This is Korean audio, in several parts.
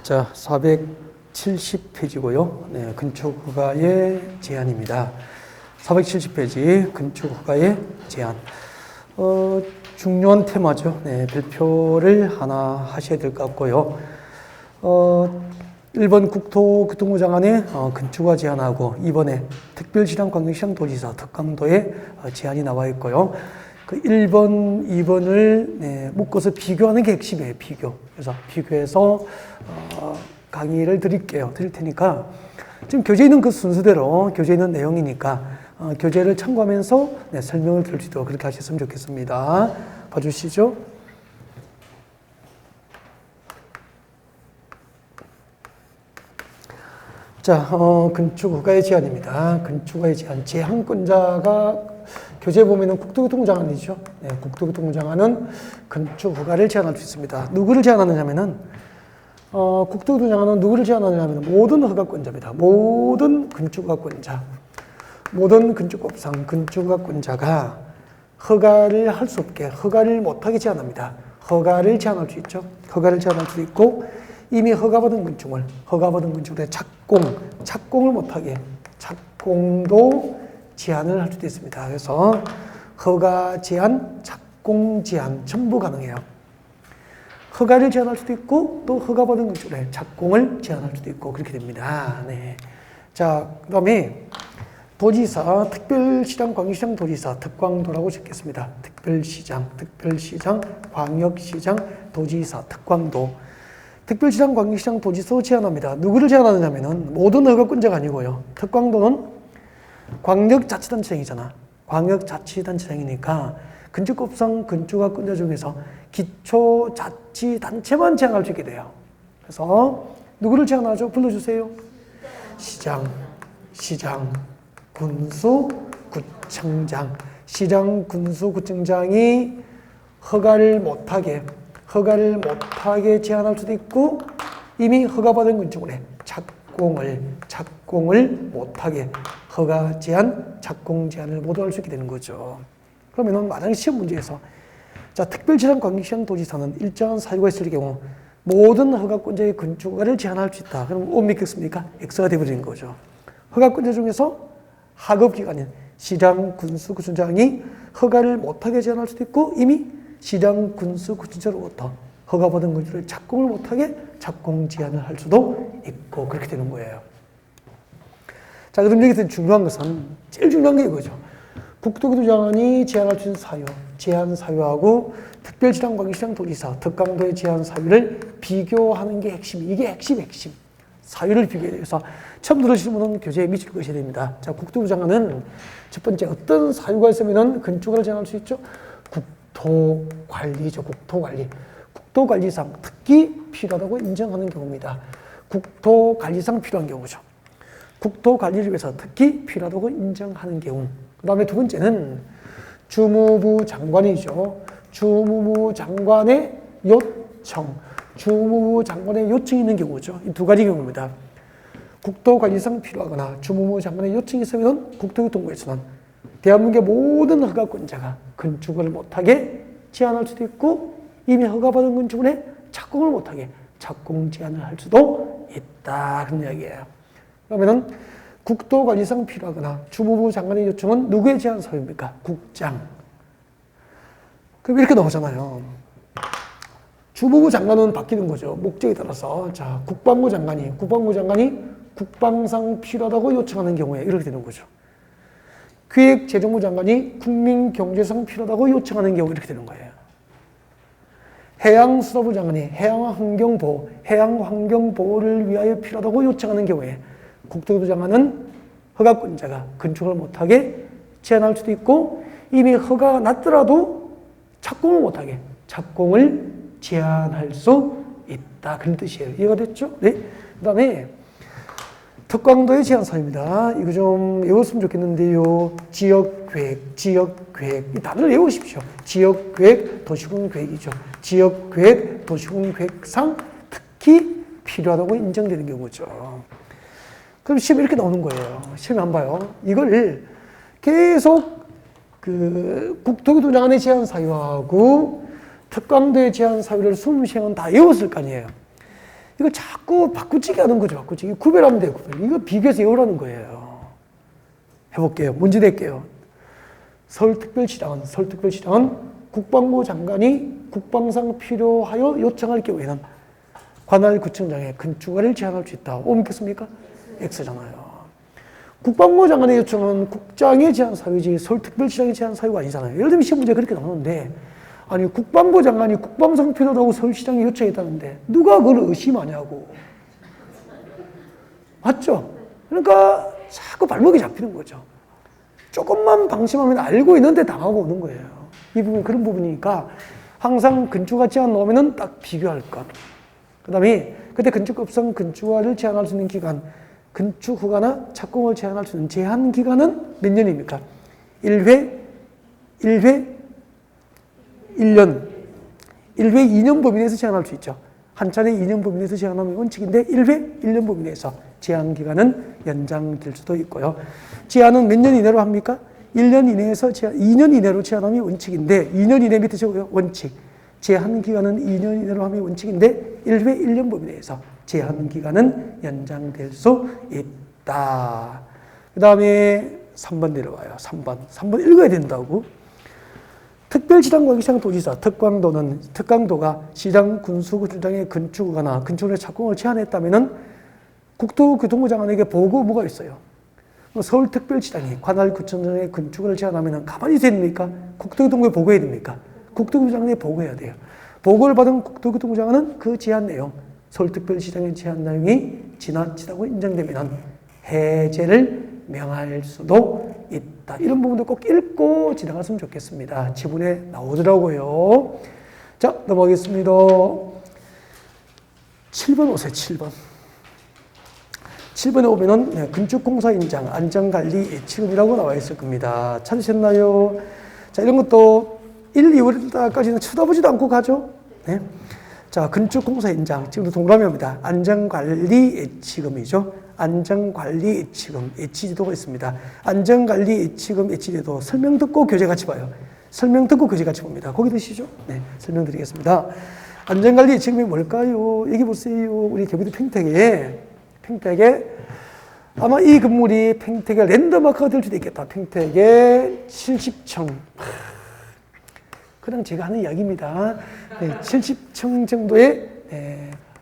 자, 470페이지고요. 네, 건축허가의 제한입니다. 470페이지 건축허가의 제한. 중요한 테마죠. 네, 발표를 하나 하셔야 될 것 같고요. 1번 국토교통부 장관의 건축허가 제한하고 2번에 특별시장 광역시장 도지사 특강도의 제한이 나와 있고요. 그 1번, 2번을 묶어서 비교하는 게 핵심이에요. 비교. 그래서 비교해서 강의를 드릴 테니까 지금 교재에 있는 그 순서대로 교재에 있는 내용이니까 교재를 참고하면서 설명을 드릴 수 있도록 그렇게 하셨으면 좋겠습니다. 봐주시죠. 자, 건축허가의 제한입니다. 건축허가의 제한. 제한권자가 교재에 보면은 국토교통부 장관이죠. 네, 국토교통부 장관은 건축허가를 제한할 수 있습니다. 누구를 제한하느냐면은, 국토교통부 장관은 누구를 제한하느냐면 모든 허가권자입니다. 모든 건축허가권자. 모든 건축법상 건축허가권자가 허가를 할 수 없게, 허가를 못하게 제한합니다. 허가를 제한할 수 있죠. 허가를 제한할 수 있고, 이미 허가받은 건축물에 착공을 못하게, 착공도 제한을 할 수도 있습니다. 그래서 허가 제한, 착공 제한 전부 가능해요. 허가를 제한할 수도 있고 또 허가받은 건축물에 착공을 제한할 수도 있고 그렇게 됩니다. 네. 자, 그다음에 도지사, 특별시장, 광역시장, 도지사, 특광도라고 적겠습니다. 특별시장, 광역시장, 도지사, 특광도. 특별시장, 광역시장, 도지사 제한합니다. 누구를 제한하느냐면은 모든 허가권자가 아니고요. 특광도는 광역자치단체장이잖아. 광역자치단체장이니까 건축법상 건축허가권자 중에서 기초자치단체만 제한할 수 있게 돼요. 그래서 누구를 제한하죠? 불러주세요. 시장, 군수, 구청장. 시장, 군수, 구청장이 허가를 못하게 제한할 수도 있고 이미 허가받은 건축물에 착공을 못하게 허가 제한, 착공 제한을 모두 할 수 있게 되는 거죠. 그러면은 만약에 시험 문제에서 자, 특별시장, 광역시장, 도지사는 일정한 사유가 있을 경우 모든 허가권자의 건축허가를 제한할 수 있다. 그럼 못 믿겠습니까? X가 되어버리는 거죠. 허가권자 중에서 하급기관인 시장, 군수, 구청장이 허가를 못하게 제한할 수도 있고 이미 시장, 군수, 구청장으로부터 허가받은 건축물을 착공을 못하게 착공 제한을 할 수도 있고 그렇게 되는 거예요. 자, 그럼 여기서 중요한 것은 제일 중요한 게 이거죠. 국토교통부 장관이 제한할 수 있는 사유, 제한 사유하고 특별시장, 광역시장, 도지사, 특강도의 제한 사유를 비교하는 게 핵심. 이게 핵심. 사유를 비교해서 처음 들으시는 분은 교재에 미칠 것이 됩니다. 자, 국토교통부 장관은 첫 번째 어떤 사유가 있으면 건축허가를 제한할 수 있죠? 국토관리죠. 국토관리상 특히 필요하다고 인정하는 경우입니다. 국토관리상 필요한 경우죠. 국토관리를 위해서 특히 필요하다고 인정하는 경우. 그 다음에 두 번째는 주무부 장관이죠. 주무부 장관의 요청이 있는 경우죠. 이 두 가지 경우입니다. 국토관리상 필요하거나 주무부 장관의 요청이 있으면 국토교통부에서는 대한민국의 모든 허가권자가 건축을 못하게 제한할 수도 있고 이미 허가받은 건축물에 착공을 못하게 착공 제한을 할 수도 있다. 그런 이야기예요. 그러면은 국토관리상 필요하거나 주무부 장관의 요청은 누구의 제한 사유입니까? 국장. 그럼 이렇게 나오잖아요. 주무부 장관은 바뀌는 거죠. 목적에 따라서. 자, 국방부 장관이 국방상 필요하다고 요청하는 경우에 이렇게 되는 거죠. 기획재정부 장관이 국민경제상 필요하다고 요청하는 경우 이렇게 되는 거예요. 해양수산부 장관이 해양환경보호를 위하여 필요하다고 요청하는 경우에 국토교통부 장관은 허가권자가 건축을 못하게 제한할 수도 있고 이미 허가가 났더라도 착공을 못하게 착공을 제한할 수 있다. 그런 뜻이에요. 이해가 됐죠? 네. 그 다음에 특광도의 제한 사유입니다. 이거 좀 외웠으면 좋겠는데요. 지역계획. 이 단어를 외우십시오. 지역계획, 도시군계획이죠. 지역계획, 도시군계획상 특히 필요하다고 인정되는 경우죠. 그럼 시험에 이렇게 나오는 거예요. 시험에 한번 봐요. 이걸 계속 국토교통부 장관의 제한 사유하고 특광도의 제한 사유를 수험시험은 다 외웠을 거 아니에요. 이거 자꾸 바꾸치기 하는 거죠. 바꾸치기. 구별하면 돼요. 구별. 이거 비교해서 외우라는 거예요. 해볼게요. 문제 낼게요. 서울특별시장은 국방부 장관이 국방상 필요하여 요청할 경우에는 관할 구청장에 건축허가를 제한할 수 있다. O 믿겠습니까? X잖아요. 국방부 장관의 요청은 국장의 제한 사유지 서울특별시장의 제한 사유가 아니잖아요. 예를 들면 시험 문제 그렇게 나오는데 아니 국방부 장관이 국방상 필요하다고 서울시장에 요청했다는데 누가 그걸 의심하냐고. 맞죠? 그러니까 자꾸 발목이 잡히는 거죠. 조금만 방심하면 알고 있는데 당하고 오는 거예요. 이 부분 그런 부분이니까 항상 건축허가 제한 나오면은 딱 비교할 것. 그 다음에 그때 건축급성 건축허가를 제한할 수 있는 기간 건축허가나 착공을 제한할 수 있는 제한 기간은 몇 년입니까? 1회 1년 2년 범위 내에서 제한할 수 있죠. 한 차례 2년 범위 내에서 제한하면 원칙인데 1회 1년 범위 내에서 제한 기간은 연장될 수도 있고요. 제한은 몇 년 이내로 합니까? 1년 이내에서 2년 이내로 제한하면 원칙인데 2년 이내 밑에 적어요. 원칙. 제한 기간은 2년 이내로 하면 원칙인데 1회 1년 범위 내에서 제한 기간은 연장될 수 있다. 그 다음에 3번 내려와요. 3번 읽어야 된다고. 특별시장과 시장도지사, 특강도가 시장, 군수구청장의 건축허가나 건축의 착공을 제한했다면은 국토교통부 장관에게 보고 뭐가 있어요? 서울특별시장이 관할구청장의 건축을 제한하면은 가만히 있어야 됩니까? 국토교통부에 보고해야 됩니까? 국토교통부 장관에게 보고해야 돼요. 보고를 받은 국토교통부 장관은 그 제한 내용, 서울특별시장의 제한 내용이 지나치다고 인정되면 해제를 명할 수도 있다. 이런 부분도 꼭 읽고 지나갔으면 좋겠습니다. 지문에 나오더라고요. 자, 넘어가겠습니다. 7번 오세요. 7번에 오면은 건축공사 인장, 안전관리 예치금이라고 나와 있을 겁니다. 찾으셨나요? 자, 이런 것도 1, 2월까지는 쳐다보지도 않고 가죠. 네. 자, 건축공사 인장, 지금도 동그라미입니다. 안전관리 예치금이죠. 안전관리 예치금, 예치지도가 있습니다. 안전관리 예치금, 예치지도 설명 듣고 교재 같이 봐요. 설명 듣고 교재 같이 봅니다. 거기 드시죠? 네, 설명드리겠습니다. 안전관리 예치금이 뭘까요? 여기 보세요. 우리 경기도 평택에 아마 이 건물이 평택의 랜드마크가 될 수도 있겠다. 평택의 70층. 그냥 제가 하는 이야기입니다. 네, 70층 정도의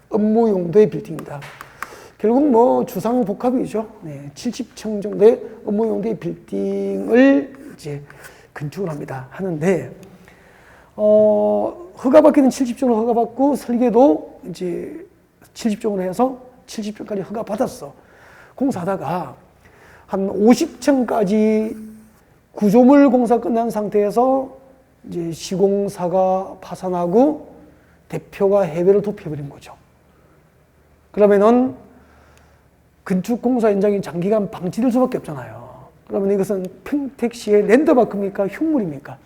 업무 용도의 빌딩입니다. 결국 뭐 주상복합이죠. 네, 70층 정도의 업무 용도의 빌딩을 이제 건축을 합니다. 하는데 허가받기는 70층으로 허가받고 설계도 이제 70층으로 해서 70층까지 허가받았어. 공사하다가 한 50층까지 구조물 공사 끝난 상태에서 이제 시공사가 파산하고 대표가 해외를 도피해버린 거죠. 그러면은 건축공사 현장이 장기간 방치될 수밖에 없잖아요. 그러면 이것은 평택시의 랜드마크입니까? 흉물입니까?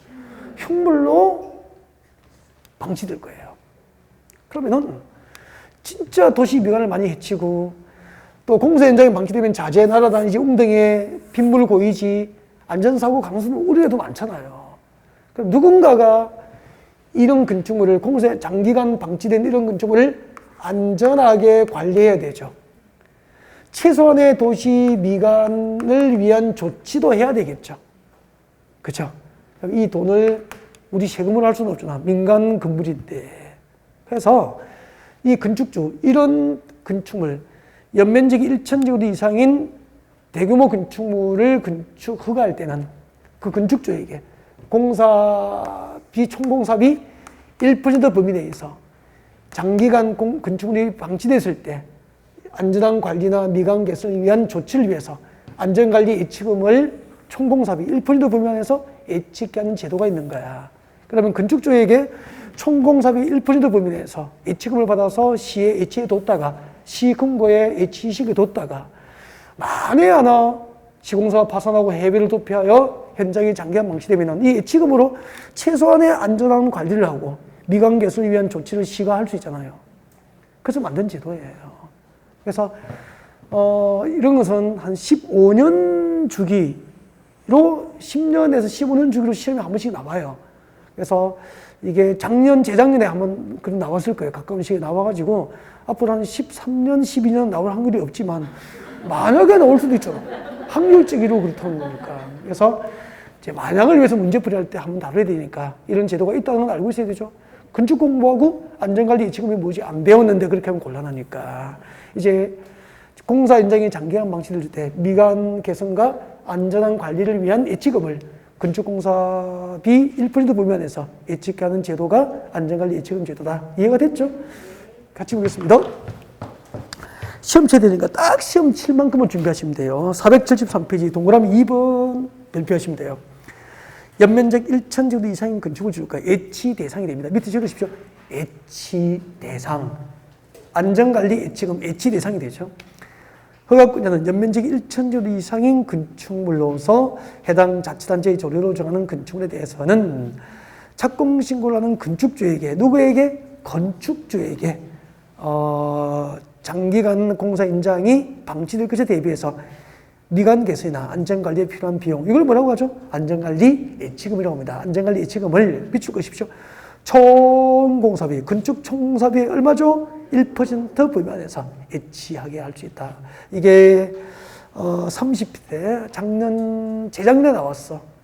흉물로 방치될 거예요. 그러면은 진짜 도시 미관을 많이 해치고 또 공사 현장이 방치되면 자재 날아다니지 웅덩이에 빗물 고이지 안전사고 강수는 우려도 많잖아요. 그럼 누군가가 이런 건축물을 공사 장기간 방치된 이런 건축물을 안전하게 관리해야 되죠. 최소한의 도시 미관을 위한 조치도 해야 되겠죠. 그렇죠? 이 돈을 우리 세금으로 할 수는 없잖아. 민간 건물인데. 그래서 이 건축주, 이런 건축물, 연면적이 1,000제곱 이상인 대규모 건축물을 건축 허가할 때는 그 건축주에게 공사비, 총공사비 1% 범위 내에서 장기간 건축물이 방치됐을 때 안전한 관리나 미관 개선을 위한 조치를 위해서 안전관리 예치금을 총공사비 1% 범위 안에서 예치게 하는 제도가 있는 거야. 그러면 건축주에게 총공사비 1% 범위 내에서 예치금을 받아서 시에 예치해 뒀다가 시 금고에 예치식에 뒀다가 만에 하나 시공사가 파산하고 해외를 도피하여 현장이 장기간 방치되면 이 예치금으로 최소한의 안전한 관리를 하고 미관 개선을 위한 조치를 시가 할 수 있잖아요. 그래서 만든 제도예요. 그래서 이런 것은 한 15년 주기로 10년에서 15년 주기로 시험이 한 번씩 나와요. 그래서 이게 작년, 재작년에 한번 그런 나왔을 거예요. 가까운 시기에 나와가지고 앞으로 한 13년, 12년 나올 확률이 없지만 만약에 나올 수도 있죠. 확률적으로 그렇다는 거니까. 그래서 이제 만약을 위해서 문제풀이 할 때 한번 다뤄야 되니까 이런 제도가 있다는 걸 알고 있어야 되죠. 건축 공부하고 안전관리 예치금이 뭐지? 안 배웠는데 그렇게 하면 곤란하니까. 이제 공사 현장의 장기간 방치될 때 미관 개선과 안전한 관리를 위한 예치금을 건축공사비 1% 범위안에서 예측하는 제도가 안전관리 예치금 제도다. 이해가 됐죠? 같이 보겠습니다. 시험 쳐야 되니까 딱 시험 칠 만큼만 준비하시면 돼요. 473페이지 동그라미 2번 별표하시면 돼요. 연면적 1,000제곱 이상인 건축을 줄까? 예치 대상이 됩니다. 밑에 적으십시오. 예치 대상. 안전관리 예치금 예치 대상이 되죠. 허가권자는 연면적이 1,000제곱 이상인 건축물로서 해당 자치단체의 조례로 정하는 건축물에 대해서는 착공신고를 하는 건축주에게, 누구에게? 건축주에게 장기간 공사 현장이 방치될 것에 대비해서 미관 개선이나 안전관리에 필요한 비용, 이걸 뭐라고 하죠? 안전관리 예치금이라고 합니다. 안전관리 예치금을 비출 것이십시오. 총 공사비, 건축 총사비의 얼마죠? 1% 범위안에서 예치하게 할 수 있다. 이게 30대 작년, 재작년에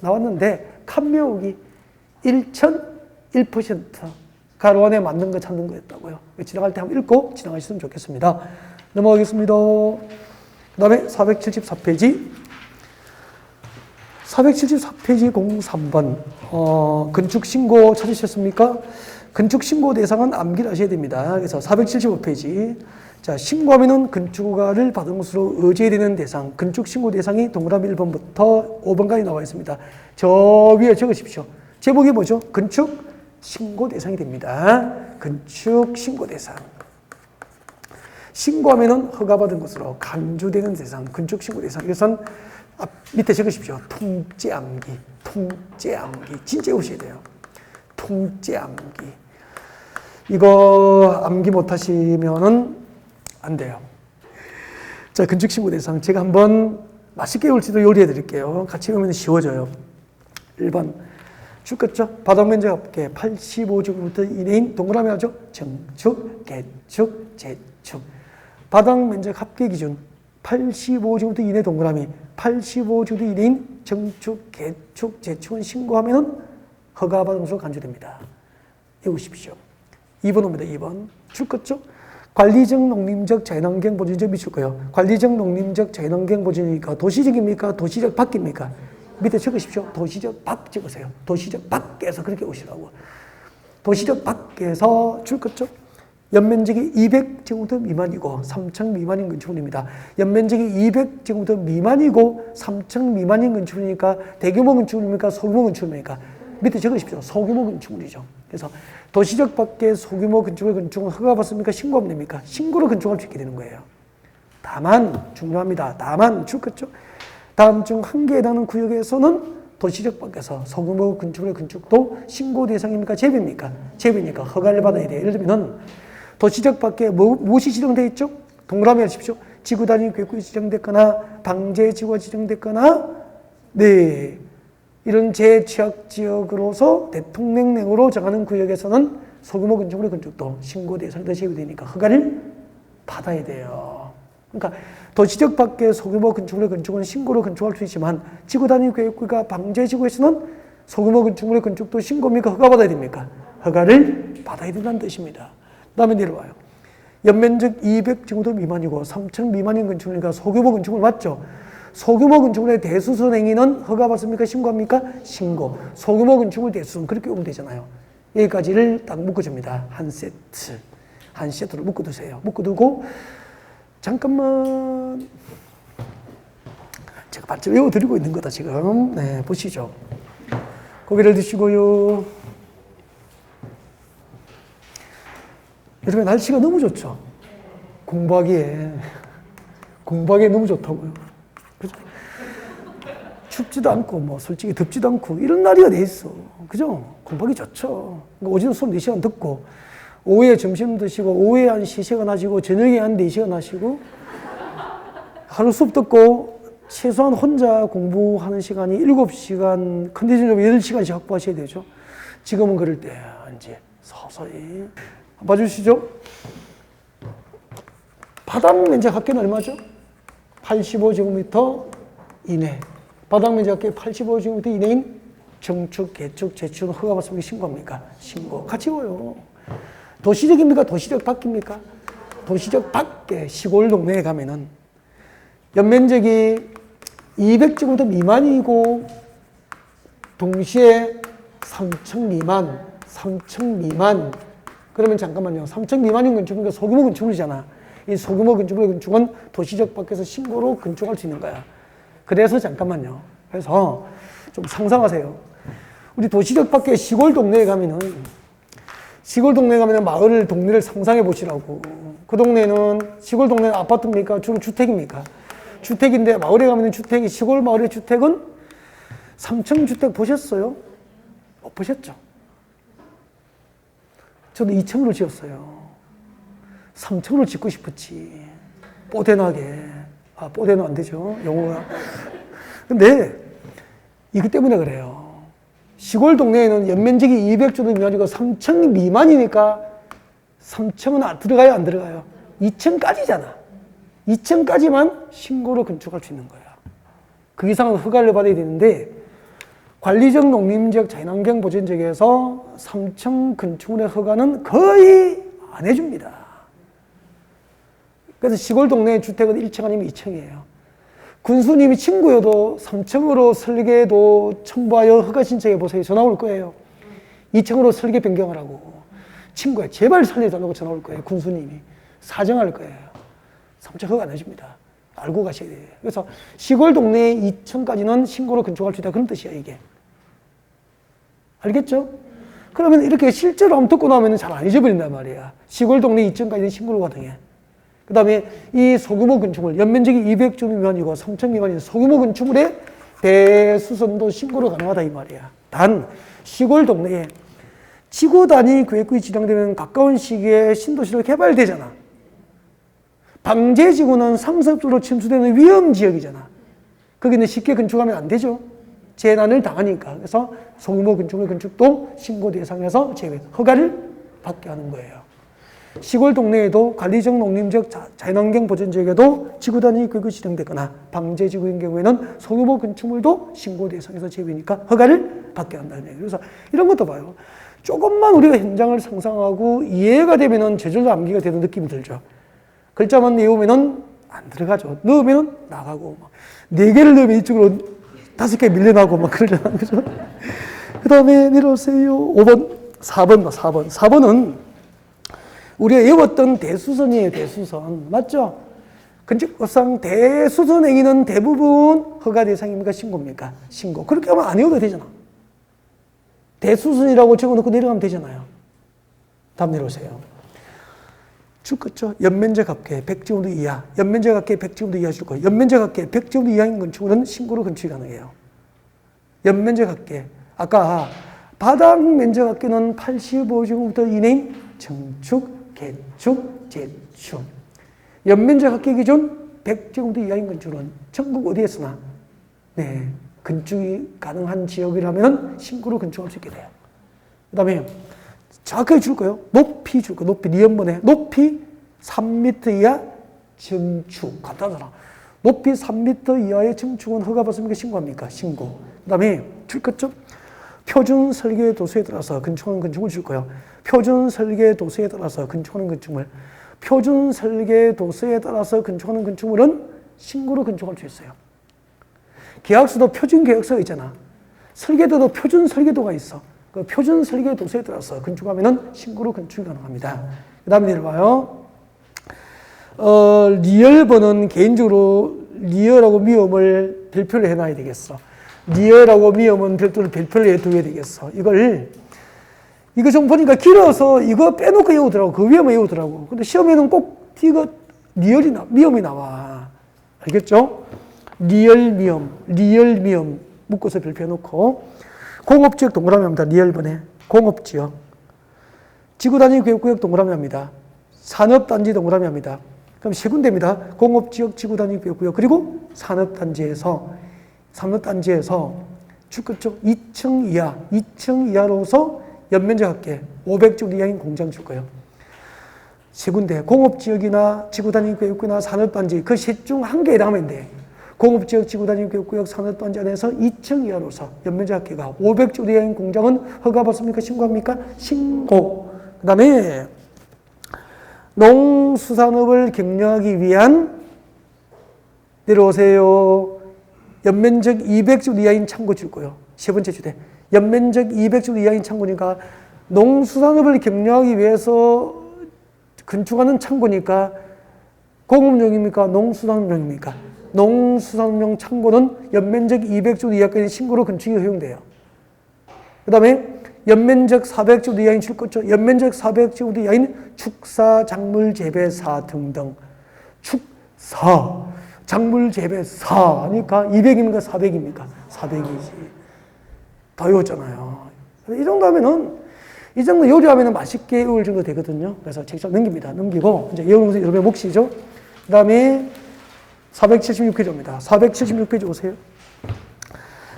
나왔는데 칸묘기 1,001% 가로원에 맞는 거 찾는 거였다고요. 지나갈 때 한번 읽고 지나가셨으면 좋겠습니다. 넘어가겠습니다. 그 다음에 474페이지. 474페이지 03번. 건축신고 찾으셨습니까? 건축신고 대상은 암기를 하셔야 됩니다. 그래서 475페이지. 자, 신고하면은 건축허가를 받은 것으로 의제되는 대상, 건축신고 대상이 동그라미 1번부터 5번까지 나와 있습니다. 저 위에 적으십시오. 제목이 뭐죠? 건축신고 대상이 됩니다. 건축신고 대상. 신고하면은 허가받은 것으로 간주되는 대상, 건축신고 대상. 이것은 밑에 적으십시오. 통째암기, 통째암기. 진짜 오셔야 돼요. 통째암기. 이거 암기 못하시면은 안 돼요. 자, 건축신고 대상. 제가 한번 맛있게 올지도 요리해 드릴게요. 같이 보면 쉬워져요. 1번. 죽겠죠? 바닥면적 합계 85제곱미터 이내인 동그라미 하죠? 정축, 개축, 재축. 바닥면적 합계 기준 85제곱미터 이내 동그라미 85제곱미터 이내인 정축, 개축, 재축은 신고하면 허가받은 것으로 간주됩니다. 외우십시오. 2번 옵니다. 2번. 죽겠죠? 관리적 농림적 자연환경 보존적 미칠 거예요. 관리적 농림적 자연환경 보존이니까 도시적입니까? 도시적 밖입니까? 밑에 적으십시오. 도시적 밖 적으세요. 도시적 밖에서 그렇게 오시라고. 도시적 밖에서 죽겠죠? 연면적이 200제곱미터 미만이고 3층 미만인 건축물입니다. 연면적이 200제곱미터 미만이고 3층 미만인 건축물이니까 대규모 건축물입니까? 소규모 건축물입니까? 밑에 적으십시오. 소규모 건축물이죠. 그래서 도시적 밖에 소규모 건축은 허가받습니까? 신고하면 됩니까? 신고로 건축할 수 있게 되는 거예요. 다만 중요합니다. 다만 죽겠죠? 다음 중 한 개에 해당하는 구역에서는 도시적 밖에서 소규모 건축물의 건축도 신고 대상입니까? 제비입니까? 제비니까 허가를 받아야 돼요. 예를 들면 도시적 밖에 무엇이 지정되어 있죠? 동그라미 하십시오. 지구 단위 계획구역이 지정됐거나 방제 지구가 지정됐거나 네, 이런 재취약 지역으로서 대통령령으로 정하는 구역에서는 소규모 건축물의 건축도 신고 대상이 제외되니까 허가를 받아야 돼요. 그러니까 도시적 밖에 소규모 건축물의 건축은 신고로 건축할 수 있지만 지구 단위 계획구가 방제 지구에서는 소규모 건축물의 건축도 신고입니까? 허가받아야 됩니까? 허가를 받아야 된다는 뜻입니다. 그 다음에 내려와요. 연면적 200제곱미터 미만이고 3층 미만인 건축물이니까 소규모 건축물 맞죠? 소규모 건축물의 대수선 행위는 허가받습니까? 신고합니까? 신고. 소규모 건축물 대수선 그렇게 오면 되잖아요. 여기까지를 딱 묶어줍니다. 한 세트. 한 세트로 묶어두세요. 묶어두고 잠깐만 제가 반쯤 외워드리고 있는 거다 지금. 네, 보시죠. 고개를 드시고요. 요즘에 날씨가 너무 좋죠? 공부하기에 너무 좋다고요. 그죠? 춥지도 않고, 뭐, 솔직히 덥지도 않고, 이런 날이 어디 있어. 그죠? 공부하기 좋죠. 오전 수업 4시간 듣고, 오후에 점심 드시고, 오후에 한 3시간 하시고, 저녁에 한 4시간 하시고, 하루 수업 듣고, 최소한 혼자 공부하는 시간이 7시간, 컨디션적으로 8시간씩 확보하셔야 되죠. 지금은 그럴 때 이제 서서히 봐주시죠. 바닥 면적 합계는 얼마죠? 85제곱미터 이내. 바닥 면적 합계 85제곱미터 이내인 정축, 개축, 재축, 허가받습니까? 신고합니까? 신고. 같이 외워요. 도시적입니까? 도시적 밖입니까? 도시적 밖에 시골 동네에 가면은 연면적이 200제곱미터 미만이고 동시에 3층 미만. 그러면 잠깐만요. 3층 미만인 건축은 소규모 건축물이잖아. 이 소규모 건축은 도시적 밖에서 신고로 건축할 수 있는 거야. 그래서 잠깐만요. 그래서 좀 상상하세요. 우리 도시적 밖에 시골 동네에 가면은 마을 동네를 상상해 보시라고. 그 동네는 시골 동네는 아파트입니까? 주로 주택입니까? 주택인데 마을에 가면 주택이 시골 마을의 주택은 3층 주택 보셨어요? 못 보셨죠? 저도 2층으로 지었어요. 3층으로 짓고 싶었지. 뽀대나게. 뽀대는 안 되죠. 용어가. 근데 이것 때문에 그래요. 시골 동네에는 연면적이 200제곱 미만이고 3층 미만이니까 3층은 들어가요, 안 들어가요? 2층까지잖아. 2층까지만 신고로 건축할 수 있는 거야. 그 이상은 허가를 받아야 되는데 관리적, 농림적, 자연환경 보전지역에서 3층 건축물의 허가는 거의 안 해줍니다. 그래서 시골 동네 주택은 1층 아니면 2층이에요. 군수님이 친구여도 3층으로 설계도 첨부하여 허가 신청해 보세요. 전화 올 거예요. 2층으로 설계 변경하라고. 친구야, 제발 살려달라고 전화 올 거예요. 군수님이. 사정할 거예요. 3층 허가 안 해줍니다. 알고 가셔야 돼요. 그래서 시골 동네 2층까지는 신고로 건축할 수 있다. 그런 뜻이야, 이게. 알겠죠? 그러면 이렇게 실제로 한번 듣고 나면 잘 안 잊어버린단 말이야. 시골 동네 2층까지는 신고로 가능해. 그 다음에 이 소규모 건축물, 연면적이 200제곱 미만이고 3층 미만인 소규모 건축물의 대수선도 신고로 가능하다 이 말이야. 단 시골 동네에 지구 단위 계획구이 지정되면 가까운 시기에 신도시로 개발되잖아. 방제지구는 상습적으로 침수되는 위험지역이잖아. 거기는 쉽게 건축하면 안 되죠. 재난을 당하니까. 그래서 소규모 건축물 건축도 신고 대상에서 제외, 허가를 받게 하는 거예요. 시골 동네에도 관리적, 농림적, 자연환경 보전지역에도 지구 단위 계획이 지정되거나 방제지구인 경우에는 소규모 건축물도 신고 대상에서 제외니까 허가를 받게 한다는 얘기예요. 그래서 이런 것도 봐요. 조금만 우리가 현장을 상상하고 이해가 되면은 제절로 암기가 되는 느낌이 들죠. 글자만 외우면은 안 들어가죠. 넣으면은 나가고, 4개를 넣으면 이쪽으로 5개 밀려나고 막 그러잖아요. 그죠? 그 다음에 내려오세요. 5번, 4번. 4번은 우리가 외웠던 대수선이에요, 대수선. 맞죠? 건축법상 대수선 행위는 대부분 허가 대상입니까? 신고입니까? 신고. 그렇게 하면 안 외워도 되잖아. 대수선이라고 적어놓고 내려가면 되잖아요. 다음 내려오세요. 줄 거죠? 연면적 합계 100제곱미터 이하. 연면적 합계 100제곱미터 이하 줄 거예요. 연면적 합계 100제곱미터 이하인 건축물은 신고로 건축이 가능해요. 연면적 합계. 아까 바닥 면적 합계는 85제곱미터 이내인 정축, 개축, 재축. 연면적 합계 기준 100제곱미터 이하인 건축은 전국 어디에서나 건축이 가능한 지역이라면 신고로 건축할 수 있게 돼요. 그 다음에 정확하게 줄 거예요. 높이 줄 거예요. 높이, 니은번에. 높이 3m 이하 정축. 간단하잖아. 높이 3m 이하의 정축은 허가받습니까? 신고합니까? 신고. 그 다음에 줄 거죠? 표준 설계 도서에 따라서 건축하는 건축물 줄 거예요. 표준 설계 도서에 따라서 건축하는 건축물. 표준 설계 도서에 따라서 건축하는 건축물은 신고로 건축할 수 있어요. 계약서도 표준 계약서가 있잖아. 설계도도 표준 설계도가 있어. 그 표준 설계 도서에 따라서 건축하면은 신고로 건축이 가능합니다. 그 다음에 내려봐요. 리얼번은 개인적으로 리얼하고 미음을 별표를 해놔야 되겠어. 리얼하고 미음은 별도로 별표를 해둬야 되겠어. 이거 좀 보니까 길어서 이거 빼놓고 외우더라고. 그 위에만 외우더라고. 근데 시험에는 꼭 이거 미음이 나와. 알겠죠? 리얼 미음 묶어서 별표 해놓고. 공업지역 동그라미 합니다. 리얼번에. 공업지역. 지구단위 계획구역 동그라미 합니다. 산업단지 동그라미 합니다. 그럼 세 군데입니다. 공업지역, 지구단위 계획구역, 그리고 산업단지에서 줄 거죠. 2층 이하로서 연면적 합계 500주 이하인 공장 줄 거예요. 세 군데, 공업지역이나 지구단위교육구나 산업단지 그 셋 중 한 개에 해당하면 돼. 공업지역, 지구단위교육구역, 산업단지 안에서 2층 이하로서 연면적 합계가 500주 이하인 공장은 허가받습니까? 신고합니까? 신고. 그 다음에 농수산업을 격려하기 위한 내려오세요. 연면적 200주 이하인 창고 줄 거예요. 세 번째 주대. 연면적 200주 이하인 창고니까 농수산업을 격려하기 위해서 건축하는 창고니까 공업용입니까? 농수산용입니까? 농수산용 창고는 연면적 200주 이하까지 신고로 건축이 허용돼요. 그 다음에 연면적 400주 이하인 줄 거죠. 연면적 400주 이하인 축사, 작물 재배사 등등. 축사, 작물 재배사 하니까 200입니까? 400입니까? 400이지. 더 외웠잖아요. 이 정도 하면은 이 정도 요리하면 맛있게 외울 정도 되거든요. 그래서 책장 넘깁니다. 넘기고, 이제 외우면서 여러분의 몫이죠. 그 다음에 476페이지입니다. 476페이지 오세요.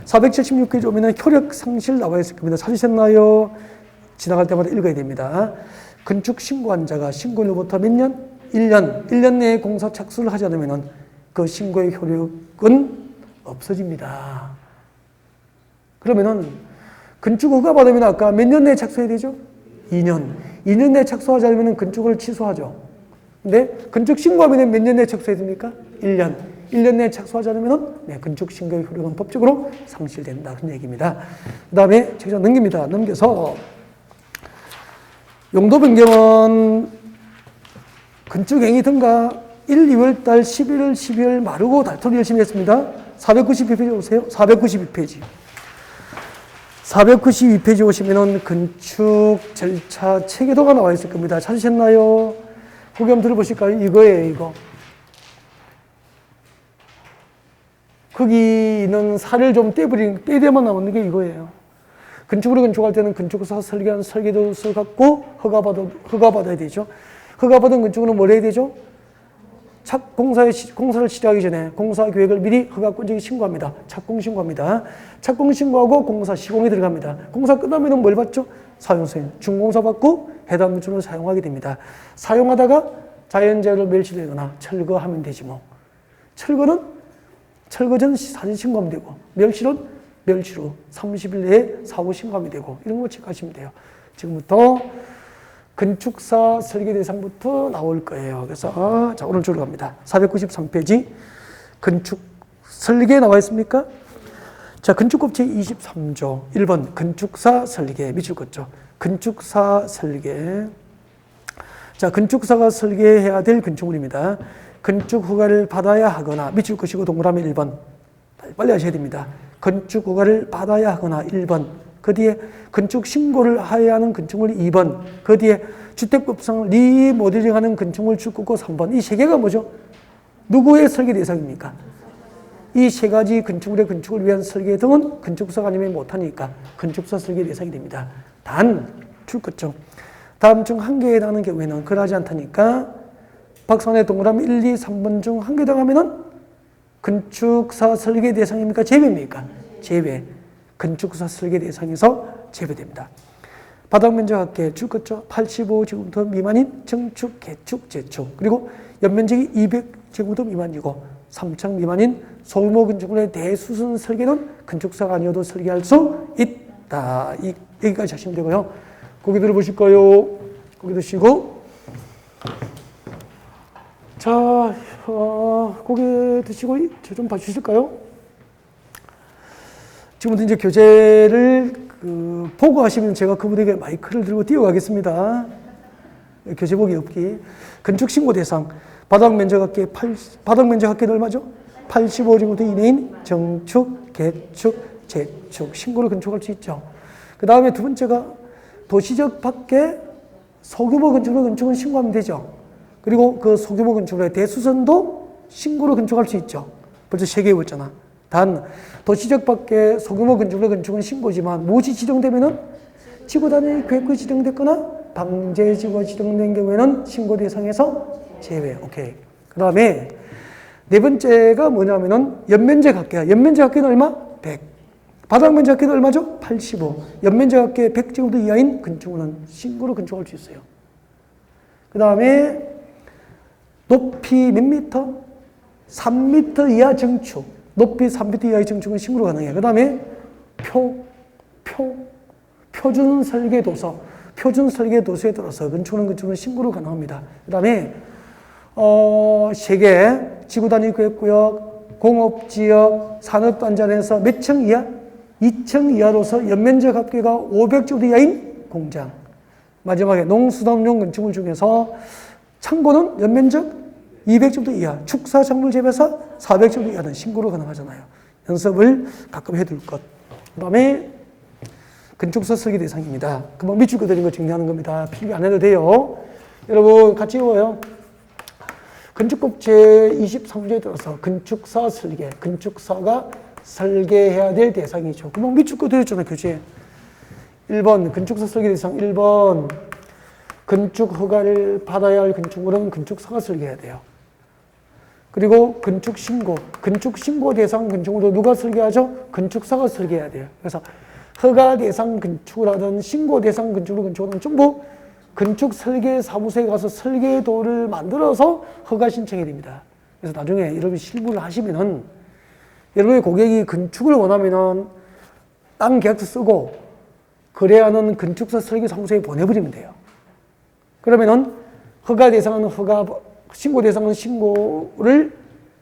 476페이지 오면은 효력 상실 나와 있을 겁니다. 찾으셨나요? 지나갈 때마다 읽어야 됩니다. 건축 신고한 자가 신고일로부터 몇 년? 1년. 1년 내에 공사 착수를 하지 않으면은 그 신고의 효력은 없어집니다. 그러면은 건축 허가 받으면 아까 몇 년 내에 착수해야 되죠? 2년. 2년 내에 착수하지 않으면 건축을 취소하죠. 근데 건축 신고하면 몇 년 내에 착수해야 됩니까? 1년. 1년 내에 착수하지 않으면 건축 신고의 효력은 법적으로 상실된다. 그런 얘기입니다. 그 다음에 책장 넘깁니다. 넘겨서 용도 변경은 건축행위 등가 1, 2월 달, 11월, 12월 마르고 달토리 열심히 했습니다. 492페이지 오세요. 492페이지. 492페이지 오시면은 건축 절차 체계도가 나와 있을 겁니다. 찾으셨나요? 거기 한번 들어보실까요? 이거예요, 이거. 거기 있는 살을 좀 떼대만 나오는 게 이거예요. 건축으로 건축할 때는 건축사 설계한 설계도서를 갖고 허가받아야 되죠. 허가받은 건축으로 뭘 해야 되죠? 공사를 시작하기 전에 공사 계획을 미리 허가권자에게 신고합니다. 착공 신고합니다. 착공 신고하고 공사 시공에 들어갑니다. 공사 끝나면 뭘 받죠? 사용수행. 중공사 받고 해당 물질을 사용하게 됩니다. 사용하다가 자연재해로 멸실되거나 철거하면 되지 뭐. 철거 전 사진 신고하면 되고, 멸실 후 30일 내에 사고 신고하면 되고, 이런 거 체크하시면 돼요. 지금부터 건축사 설계 대상부터 나올 거예요. 그래서 자, 오른쪽으로 갑니다. 493페이지 건축 설계 나와 있습니까? 자, 건축법 제23조 1번 건축사 설계 밑줄 긋죠. 건축사 설계. 자, 건축사가 설계해야 될 건축물입니다. 건축 허가를 받아야 하거나 밑줄 긋이고 동그라미 1번. 빨리 하셔야 됩니다. 건축 허가를 받아야 하거나 1번. 그 뒤에 건축 신고를 해야 하는 건축물 2번. 그 뒤에 주택법상 리모델링하는 건축물 줄 긋고 3번. 이 세 개가 뭐죠? 누구의 설계 대상입니까? 이 세 가지 건축물의 건축을 위한 설계 등은 건축사가 아니면 못하니까 건축사 설계 대상이 됩니다. 단, 줄 긋죠. 다음 중 한 개에 해당하는 경우에는 그러하지 않다니까 박선의 동그라미 1, 2, 3번 중 한 개 해당하면은 건축사 설계 대상입니까? 제외입니까? 제외. 건축사 설계 대상에서 제외됩니다. 바닥 면적 합계 줄 긋죠. 85제곱미터 미만인 정축, 개축, 재축. 그리고 연면적이 200제곱미터 미만이고 3층 미만인 소규모 건축물의 대수선 설계는 건축사가 아니어도 설계할 수 있다. 여기까지 하시면 되고요. 고개 들어보실까요? 고개 드시고. 자, 고개 드시고 좀 봐주실까요? 지금부터 이제 교재를 보고 하시면 제가 그분에게 마이크를 들고 뛰어가겠습니다. 교재 보기 없기. 건축 신고 대상. 바닥 면적 합계는 얼마죠? 85제곱미터 이내인 정축, 개축, 재축. 신고를 건축할 수 있죠. 그 다음에 두 번째가 도시적 밖에 소규모 건축은 신고하면 되죠. 그리고 그 소규모 건축물의 대수선도 신고로 건축할 수 있죠. 벌써 3개 외웠잖아. 단, 도시적 밖에 소규모 건축은 신고지만 무엇이 지정되면은 지구단위 계획이 지정됐거나 방제지구가 지정된 경우에는 신고 대상에서 제외. 오케이. 그 다음에 네 번째가 뭐냐면은 연면적 합계야. 연면적 합계는 얼마? 100. 바닥 면적 합계도 얼마죠? 85. 옆면적 합계 100제곱미터 이하인 건축물은 신고로 건축할 수 있어요. 그 다음에 높이 몇 미터? 3미터 이하 정축. 높이 3미터 이하의 정축은 신고로 가능해요. 그 다음에 표준 설계 도서. 표준 설계 도서에 따라서 건축은 신고로 가능합니다. 그 다음에 세계, 지구단위 구역구역, 공업지역, 산업단지안에서 몇 층 이하? 2층 이하로서 연면적 합계가 500제곱미터 이하인 공장. 마지막에 농수산용 건축물 중에서 창고는 연면적 200제곱미터 이하, 축사작물 재배사 400제곱미터 이하는 신고로 가능하잖아요. 연습을 가끔 해둘 것. 그 다음에 건축사 설계 대상입니다. 금방 밑줄 그어드린 거 정리하는 겁니다. 필기 안 해도 돼요. 여러분 같이 외워요. 건축법 제23조에 따라서 건축사 설계, 건축사가 설계해야 될 대상이죠. 금방 밑줄 그어드렸잖아요, 교재. 1번 건축사 설계 대상 1번 건축 허가를 받아야 할 건축물은 건축사가 설계해야 돼요. 그리고 건축 신고 대상 건축물도 누가 설계하죠? 건축사가 설계해야 돼요. 그래서 허가 대상 건축을 하든 신고 대상 건축을 전부 건축 설계 사무소에 가서 설계도를 만들어서 허가 신청해야 됩니다. 그래서 나중에 여러분이 실무를 하시면은 여러분의 고객이 건축을 원하면은 땅 계약서 쓰고 그래야 하는 건축사 설계 사무소에 보내버리면 돼요. 그러면은 허가 대상은 허가, 신고 대상은 신고를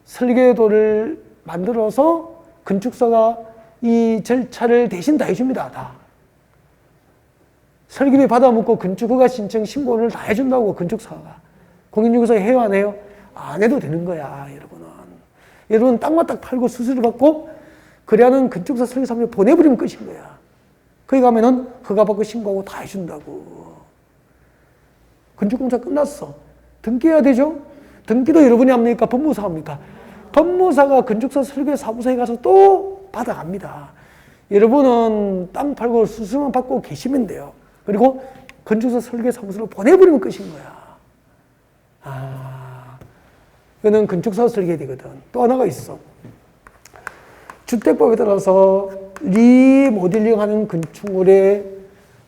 설계도를 만들어서 건축사가 이 절차를 대신 다 해줍니다. 다. 설계비 받아먹고 건축허가 신청 신고를 다 해준다고 건축사가. 공인중개사 해요 안 해요? 안 해도 되는 거야, 여러분은. 여러분 땅만 딱 팔고 수수료 받고 그래야 하는 건축사 설계사무소에 보내버리면 끝인 거야. 거기 가면은 허가 받고 신고하고 다 해준다고. 건축공사 끝났어. 등기해야 되죠? 등기도 여러분이 합니까? 법무사 합니까? 법무사가 건축사 설계사무소에 가서 또 받아갑니다. 여러분은 땅 팔고 수수료만 받고 계시면 돼요. 그리고 건축사 설계사무소로 보내버리면 끝인 거야. 이거는 건축사 설계해야 되거든. 또 하나가 있어. 주택법에 따라서 리모델링 하는 건축물의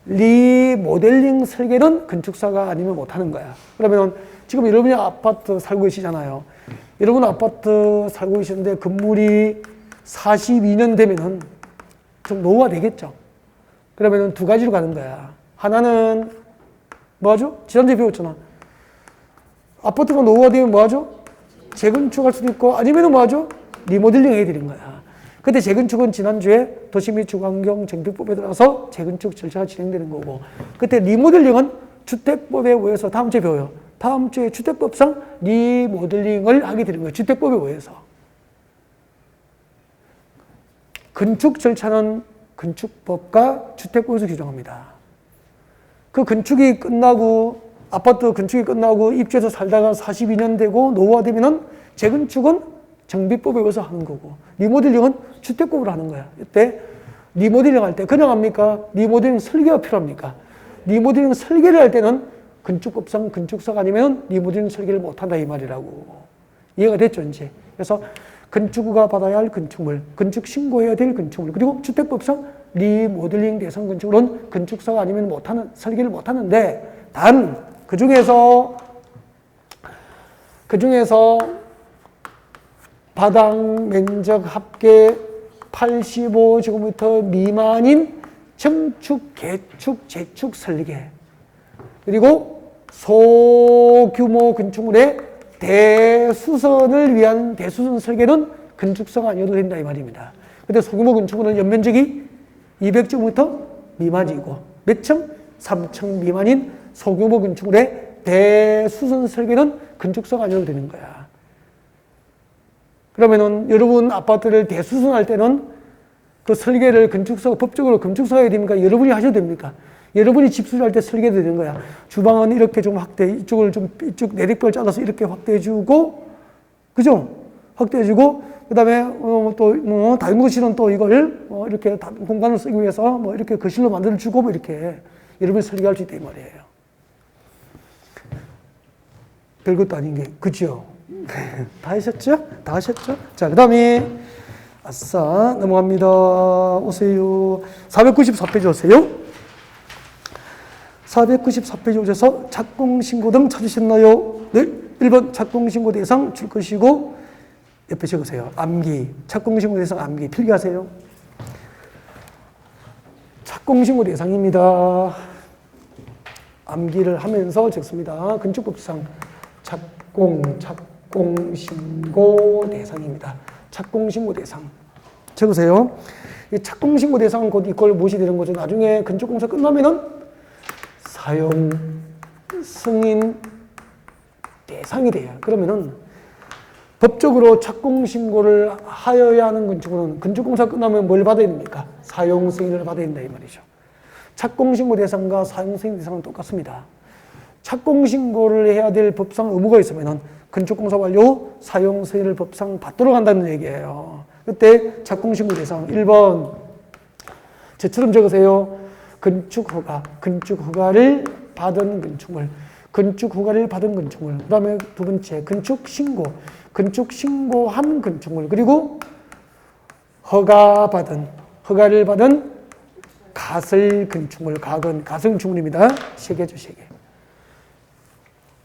리모델링 설계는 건축사가 아니면 못하는 거야. 그러면 지금 여러분이 아파트 살고 계시잖아요. 여러분 아파트 살고 계시는데 건물이 42년 되면은 좀 노후가 되겠죠. 그러면은 두 가지로 가는 거야. 하나는 뭐 하죠? 지난주에 배웠잖아. 아파트가 노후가 되면 뭐 하죠? 재건축할 수도 있고 아니면은 뭐 하죠? 리모델링 해드린 거야. 근데 재건축은 지난주에 도시 및 주거환경 정비법에 따라서 재건축 절차가 진행되는 거고, 그때 리모델링은 주택법에 의해서 다음 주에 배워요. 다음 주에 주택법상 리모델링을 하게 되는 거예요. 주택법에 의해서. 건축 절차는 건축법과 주택법에서 규정합니다. 그 건축이 끝나고 아파트 건축이 끝나고 입주해서 살다가 42년 되고 노후화 되면은 재건축은 정비법에 의해서 하는 거고 리모델링은 주택법으로 하는 거야. 이때 리모델링 할 때 그냥 합니까? 리모델링 설계가 필요합니까? 리모델링 설계를 할 때는 건축법상 건축사가 아니면 리모델링 설계를 못한다 이 말이라고. 이해가 됐죠 이제? 그래서 건축부가 받아야 할 건축물, 건축 신고해야 될 건축물, 그리고 주택법상 리모델링 대상 건축물은 건축사가 아니면 못하는, 설계를 못하는데, 단, 그 중에서 바닥 면적 합계 85제곱미터 미만인 정축, 개축, 재축 설계, 그리고 소규모 건축물의 대수선을 위한 대수선 설계는 건축사가 아니어도 된다 이 말입니다. 근데 소규모 건축물은 연면적이 200제곱미터 미만이고 몇 층? 3층 미만인 소규모 건축물의 대수선 설계는 건축사가 아니어도 되는 거야. 그러면은 여러분 아파트를 대수선할 때는 그 설계를 건축사가 법적으로 건축사가 해야 됩니까? 여러분이 하셔도 됩니까? 여러분이 집 수리할 때 설계도 되는 거야. 주방은 이렇게 좀 확대, 이쪽을 좀, 이쪽 내리벽을 잘라서 이렇게 확대해주고, 그죠? 확대해주고, 그 다음에, 다용도실은 또 이걸, 이렇게 공간을 쓰기 위해서, 이렇게 거실로 만들어주고, 이렇게, 여러분이 설계할 수 있다, 이 말이에요. 별것도 아닌 게, 그죠? 다 하셨죠? 다 하셨죠? 자, 그 다음에, 아싸, 넘어갑니다. 오세요. 494페이지 오세요. 494페이지 오셔서 착공신고 등 찾으셨나요? 네. 1번 착공신고 대상 줄 것이고 옆에 적으세요. 암기. 착공신고 대상 암기. 필기하세요. 착공신고 대상입니다. 암기를 하면서 적습니다. 건축법상 착공신고 대상입니다. 착공신고 대상. 적으세요. 이 착공신고 대상은 곧 이걸 무엇이 되는 거죠? 나중에 건축공사 끝나면은 사용 승인 대상이 돼요. 그러면은 법적으로 착공신고를 하여야 하는 건축은 건축공사 끝나면 뭘 받아야 됩니까? 사용 승인을 받아야 된다 이 말이죠. 착공신고 대상과 사용 승인 대상은 똑같습니다. 착공신고를 해야 될 법상 의무가 있으면은 건축공사 완료 사용 승인을 법상 받도록 한다는 얘기예요. 그때 착공신고 대상 1번 저처럼 적으세요. 건축허가를 받은 건축물, 건축허가를 받은 건축물. 그 다음에 두 번째 건축신고한 건축물. 그리고 허가를 받은 가설 건축물, 가설 건축물입니다. 세 개죠, 세 개.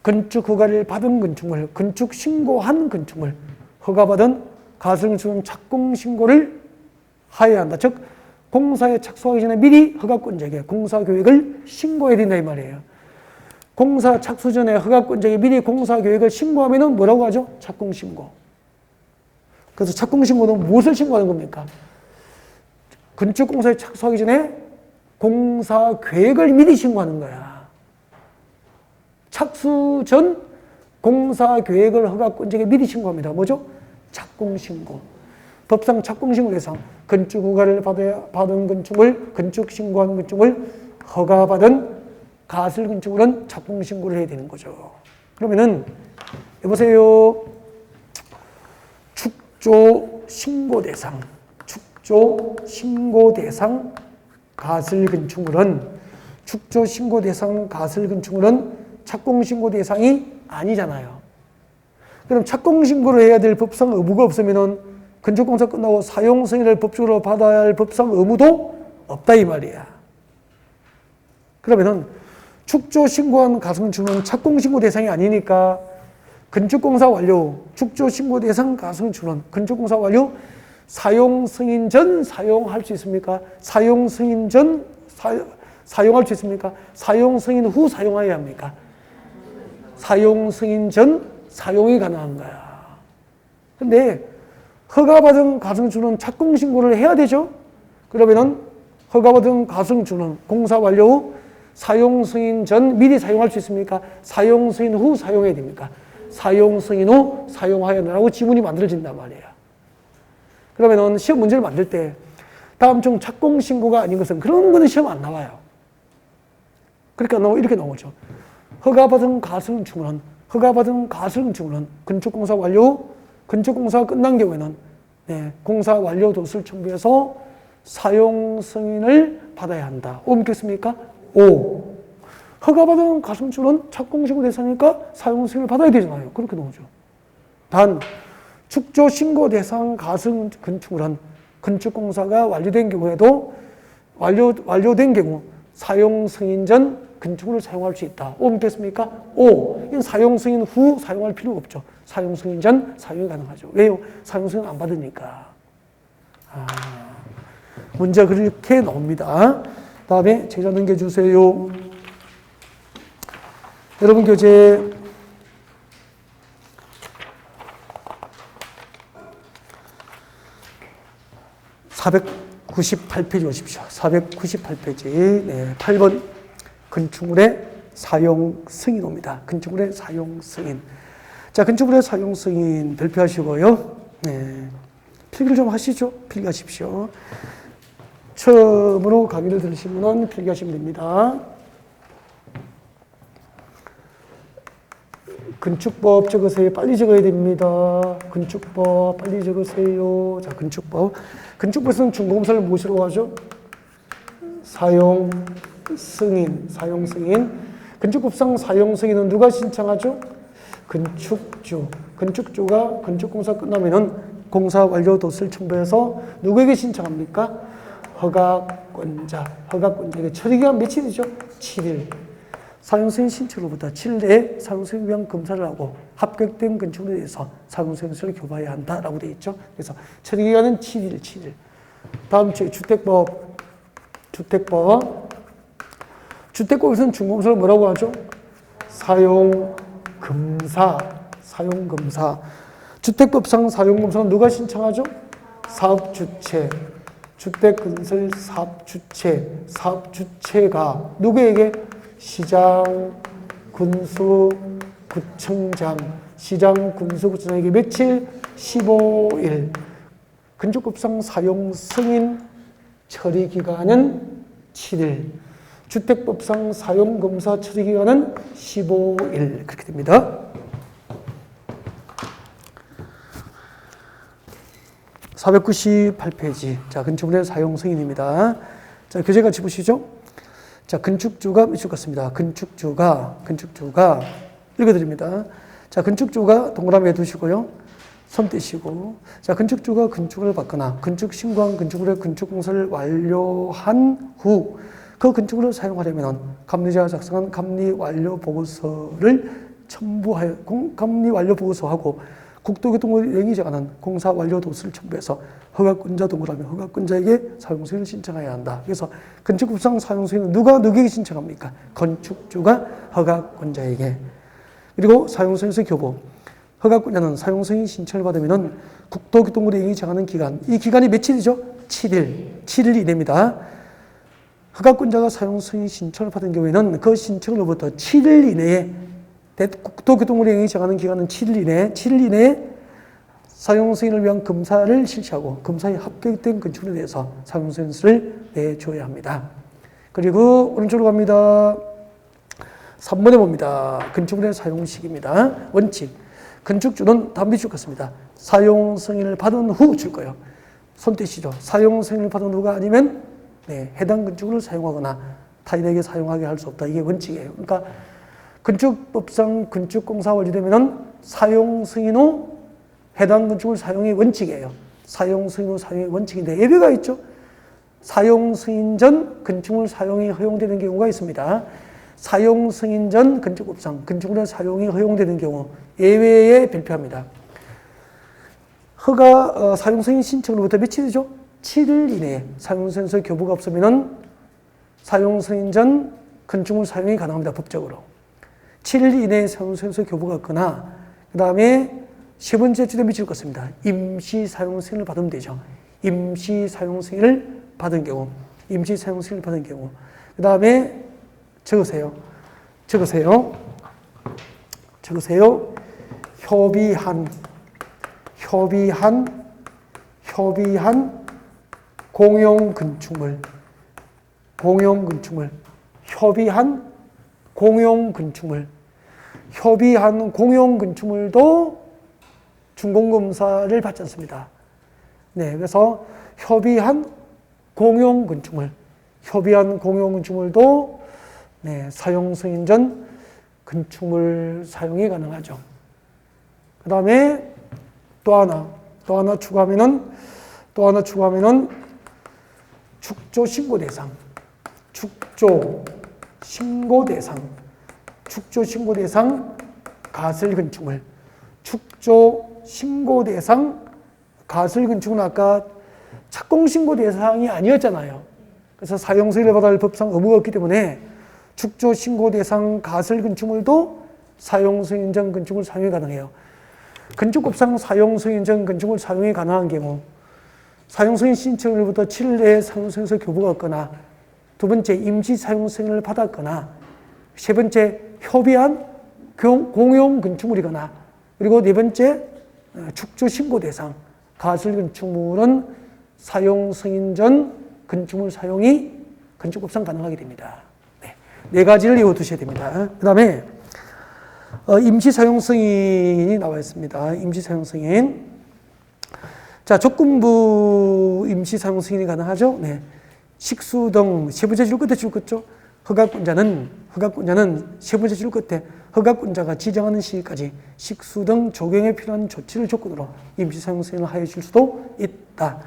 건축허가를 받은 건축물, 건축신고한 건축물, 허가받은 가설 건축물은 착공신고를 하여야 한다. 즉, 공사에 착수하기 전에 미리 허가권자에게 공사계획을 신고해야 된다 이 말이에요. 공사 착수 전에 허가권자에게 미리 공사계획을 신고하면은 뭐라고 하죠? 착공신고. 그래서 착공신고는 무엇을 신고하는 겁니까? 건축공사에 착수하기 전에 공사계획을 미리 신고하는 거야. 착수 전 공사계획을 허가권자에게 미리 신고합니다. 뭐죠? 착공신고. 법상 착공신고 대상, 건축허가를 받은 건축물, 건축신고한 건축물, 허가받은 가설 건축물은 착공신고를 해야 되는 거죠. 그러면은 여보세요. 축조신고 대상, 축조신고 대상 가설 건축물은 축조신고 대상 가설 건축물은 착공신고 대상이 아니잖아요. 그럼 착공신고를 해야 될 법상 의무가 없으면은 건축공사 끝나고 사용 승인을 법적으로 받아야 할 법상 의무도 없다 이 말이야. 그러면은 축조 신고한 가성주는 착공신고 대상이 아니니까 건축공사 완료, 축조 신고 대상 가성주는 건축공사 완료 사용 승인 전 사용할 수 있습니까? 사용 승인 전 사용할 수 있습니까? 사용 승인 후 사용해야 합니까? 사용 승인 전 사용이 가능한 거야. 근데 허가받은 가성주는 착공신고를 해야 되죠? 그러면은 허가받은 가성주는 공사 완료 후 사용 승인 전 미리 사용할 수 있습니까? 사용 승인 후 사용해야 됩니까? 사용 승인 후 사용하여라고 지문이 만들어진단 말이에요. 그러면은 시험 문제를 만들 때 다음 중 착공신고가 아닌 것은 그런 거는 시험 안 나와요. 그러니까 이렇게 나오죠. 허가받은 가성주는 건축공사 완료 후 건축공사가 끝난 경우에는 공사 완료 도서를 첨부해서 사용 승인을 받아야 한다. O 묻겠습니까? O. 허가받은 가성주는 착공신고 대상이니까 사용 승인을 받아야 되잖아요. 그렇게 나오죠. 단 축조 신고 대상 가성 건축물은 건축공사가 완료된 경우에도 완료된 경우 사용 승인 전 건축물을 사용할 수 있다. O 묻겠습니까? O. 이건 사용 승인 후 사용할 필요가 없죠. 사용 승인 전 사용이 가능하죠. 왜요? 사용 승인 안 받으니까. 문제가 그렇게 나옵니다. 다음에 제자 넘겨주세요. 여러분 교재 498페이지 오십시오. 498페이지 8번 건축물의 사용 승인입니다. 건축물의 사용 승인. 자, 건축물의 사용 승인 발표하시고요. 필기를 좀 하시죠. 필기하십시오. 처음으로 강의를 들으신 분은 필기하시면 됩니다. 건축법 적으세요. 빨리 적어야 됩니다. 건축법 빨리 적으세요. 자, 건축법. 건축법에서는 준공사를 무엇이라고 하죠? 사용 승인. 사용 승인. 건축법상 사용 승인은 누가 신청하죠? 건축주. 건축주가 건축공사 끝나면은 공사 완료 도서를 첨부해서 누구에게 신청합니까? 허가권자에게 처리기간 며칠이죠? 7일. 사용승인 신청으로부터 7일 내에 사용승인 위한 검사를 하고 합격된 건축물에 대해서 사용승인서를 교부해야 한다라고 되어 있죠. 그래서 처리기간은 7일. 다음 주에 주택법에서는 준공사를 뭐라고 하죠? 사용검사. 주택법상 사용검사는 누가 신청하죠? 사업주체. 주택건설 사업주체가 누구에게? 시장, 군수, 구청장. 시장, 군수, 구청장에게 며칠? 15일. 건축법상 사용 승인 처리 기간은 7일. 주택법상 사용 검사 처리 기간은 15일. 그렇게 됩니다. 498페이지. 자, 건축물의 사용 승인입니다. 자, 교재 같이 보시죠. 자, 건축주가 며칠 같습니다. 건축주가 읽어드립니다. 자, 건축주가 동그라미 해두시고요. 손 떼시고. 자, 건축주가 건축을 받거나 건축 신고한 건축물의 건축공사를 완료한 후 그 건축물을 사용하려면 감리자가 작성한 감리 완료 보고서를 첨부하여 감리 완료 보고서하고 국토교통부 영이 정하는 공사 완료 도서를 첨부해서 허가권자 동그라미 허가권자에게 사용승인을 신청해야 한다. 그래서 건축법상 사용승인은 누구에게 신청합니까? 건축주가 허가권자에게. 그리고 사용승인서 교부. 허가권자는 사용승인 신청을 받으면 국토교통부 영이 정하는 기간. 이 기간이 며칠이죠? 7일 이내입니다. 허가권자가 사용승인 신청을 받은 경우에는 그 신청으로부터 7일 이내에 국토교통부 영이 정하는 기간은 7일 이내에 사용승인을 위한 검사를 실시하고 검사에 합격된 건축물에 대해서 사용승인서를 내줘야 합니다. 그리고 오른쪽으로 갑니다. 3번에 봅니다. 건축물의 사용식입니다. 원칙. 건축주는 담비축 같습니다. 사용승인을 받은 후 줄 거예요. 손 떼시죠. 사용승인을 받은 후가 아니면 해당 건축물을 사용하거나 타인에게 사용하게 할 수 없다. 이게 원칙이에요. 그러니까 건축법상 건축공사 완료되면 사용 승인 후 해당 건축물 사용이 원칙이에요. 사용 승인 후 사용이 원칙인데 예외가 있죠. 사용 승인 전 건축물 사용이 허용되는 경우가 있습니다. 사용 승인 전 건축법상 건축물의 사용이 허용되는 경우 예외에 발표합니다. 사용 승인 신청으로부터 며칠이죠? 7일 이내에 사용승인서 교부가 없으면 사용 승인 전 건축물 사용이 가능합니다. 법적으로. 7일 이내에 사용승인서 교부가 없거나 그 다음에 세 번째 주에 미칠 것입니다. 임시 사용 승인을 받으면 되죠. 임시 사용 승인을 받은 경우. 그 다음에 적으세요. 협의한 공용 건축물. 협의한 공용 건축물도 준공검사를 받지 않습니다. 네, 그래서 협의한 공용 건축물도 사용 승인 전 건축물 사용이 가능하죠. 그 다음에 또 하나 추가하면은 축조 신고 대상 가설 건축물은 아까 착공 신고 대상이 아니었잖아요. 그래서 사용 승인을 받아야 할 법상 의무가 없기 때문에 축조 신고 대상 가설 건축물도 사용 승인 전 건축물 사용이 가능해요. 건축법상 사용 승인 전 건축물 사용이 가능한 경우 사용 승인 신청일부터 7일 내에 사용 승인서 교부가 없거나 두 번째 임시 사용 승인을 받았거나 세 번째 협의한 공용 건축물이거나 그리고 네 번째 축조 신고 대상 가설 건축물은 사용 승인 전 건축물 사용이 건축법상 가능하게 됩니다. 네 가지를 외워두셔야 됩니다. 그 다음에 임시 사용 승인이 나와 있습니다. 임시 사용 승인. 자, 조건부 임시 사용 승인이 가능하죠? 네. 식수 등 세 번째 줄 끝에 줄 것죠? 허가권자는 세 번째 줄 끝에 허가권자가 지정하는 시기까지 식수 등 조경에 필요한 조치를 조건으로 임시사용 승인을 하여 줄 수도 있다.